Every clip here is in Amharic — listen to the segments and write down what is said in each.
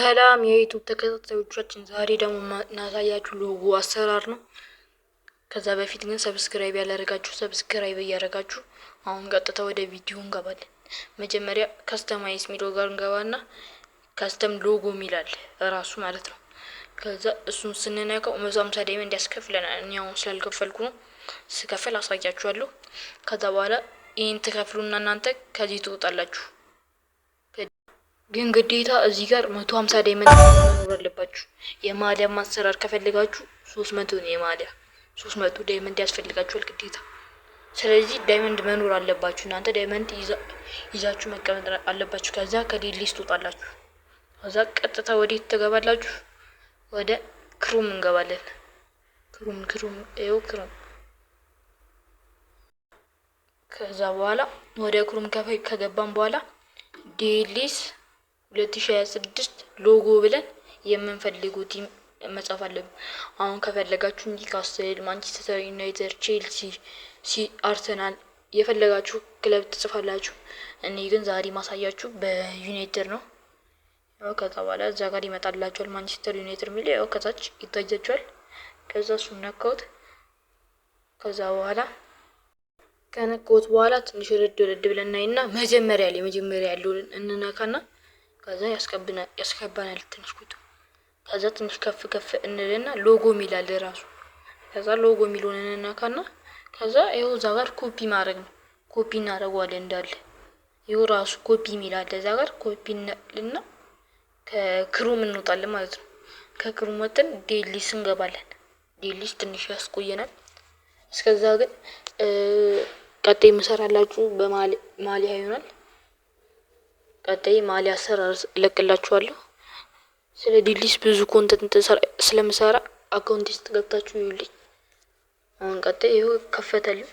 ሰላም የዩቱብ ተከታታዮቻችን፣ ዛሬ ደግሞ እናሳያችሁ ሎጎ አሰራር ነው። ከዛ በፊት ግን ሰብስክራይብ ያላደረጋችሁ ሰብስክራይብ እያደረጋችሁ አሁን ቀጥታ ወደ ቪዲዮ እንገባለን። መጀመሪያ ከስተማይዝ ሚለው ጋር እንገባና ከስተም ሎጎ ሚላል ራሱ ማለት ነው። ከዛ እሱን ስንነካው 150 ዳይመንድ ያስከፍለናል። እኔ አሁን ስላልከፈልኩ ነው፣ ስከፍል አሳያችኋለሁ። ከዛ በኋላ ይሄን ትከፍሉና እናንተ ከዚህ ትወጣላችሁ። ግን ግዴታ እዚህ ጋር 150 ዳይመንድ መኖር አለባችሁ። የማሊያ ማሰራር ከፈልጋችሁ 300 ነው። የማሊያ 300 ዳይመንድ ያስፈልጋችኋል ግዴታ። ስለዚህ ዳይመንድ መኖር አለባችሁ። እናንተ ዳይመንድ ይዛችሁ መቀመጥ አለባችሁ። ከዛ ከዴል ሊስት ትወጣላችሁ። ከዛ ቀጥታ ወዴት ትገባላችሁ? ወደ ክሮም እንገባለን። ክሮም ክሮም። ከዛ በኋላ ወደ ክሮም ከገባን በኋላ ዴሊስ 2026 ሎጎ ብለን የምንፈልገው ቲም መጻፍ አለብን። አሁን ከፈለጋችሁ ኒውካስል፣ ማንቸስተር ዩናይትድ፣ ቼልሲ፣ አርሰናል የፈለጋችሁ ክለብ ትጽፋላችሁ። እኔ ግን ዛሬ ማሳያችሁ በዩናይትድ ነው። ያው ከዛ በኋላ እዛ ጋር ይመጣላችኋል ማንቸስተር ዩናይትድ የሚል ያው ከታች ይታያችኋል። ከዛ እሱን ነካውት። ከዛ በኋላ ከነካውት በኋላ ትንሽ ረድ ብለን እናይና መጀመሪያ ያለውን እንነካና ከዛ ያስከባናል ትንሽ ቁጡ። ከዛ ትንሽ ከፍ እንልና ሎጎ ሚላል ራሱ። ከዛ ሎጎ ሚሉን እንነካና ከዛ ይኸው እዛ ጋር ኮፒ ማድረግ ነው። ኮፒ እናደርገዋለን እንዳለ ይኸው ራሱ ኮፒ ሚላል እዛ ጋር ኮፒ እና ከክሮም እንወጣለን ማለት ነው። ከክሮም ወጥተን ዴሊስ እንገባለን። ዴሊስ ትንሽ ያስቆየናል። እስከዛ ግን ቀጣይ መሰራላችሁ በማሊያ ይሆናል። ቀጣይ ማሊያ አሰራር እለቅላችኋለሁ። ስለ ዴሊስ ብዙ ኮንተንት ስለምሰራ አካውንት ውስጥ ገብታችሁ ይዩልኝ። አሁን ቀጣይ ይኸው ከፈተልን።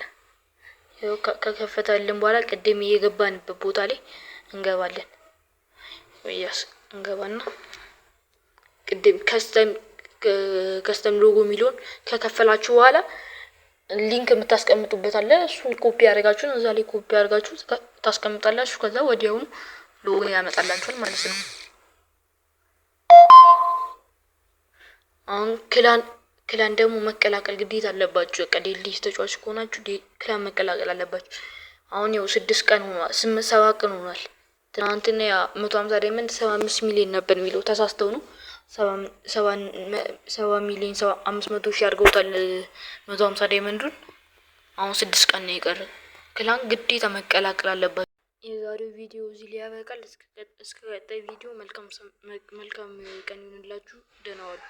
ይኸው ከከፈተልን በኋላ ቅድም እየገባንበት ቦታ ላይ እንገባለን። ወያስ እንገባና ቅድም ከስተም ሎጎ ሚሊዮን ከከፈላችሁ በኋላ ሊንክ የምታስቀምጡበት አለ። እሱን ኮፒ ያደርጋችሁ እዛ ላይ ኮፒ ያደርጋችሁ ታስቀምጣላችሁ። ከዛ ወዲያውኑ ሎጎ ያመጣላችኋል ማለት ነው። አሁን ክላን ደግሞ መቀላቀል ግዴታ አለባችሁ። በቃ ዴሊስ ተጫዋች ከሆናችሁ ክላን መቀላቀል አለባችሁ። አሁን ያው 6 ቀን ሆኗል፣ 7 ቀን ሆኗል። ትናንትና 150 ዳይመንድ 75 ሚሊዮን ነበር የሚለው ተሳስተው ነው። 7 ሚሊዮን 500 ሺህ አድርገውታል 150 ዳይመንዱን። አሁን 6 ቀን ነው የቀረ። ክላን ግዴታ መቀላቀል አለባችሁ። የዛሬው ቪዲዮ እዚህ ላይ ያበቃል። እስከ ቀጣይ ቪዲዮ መልካም ቀን ይሁንላችሁ። ደህና ዋሉ።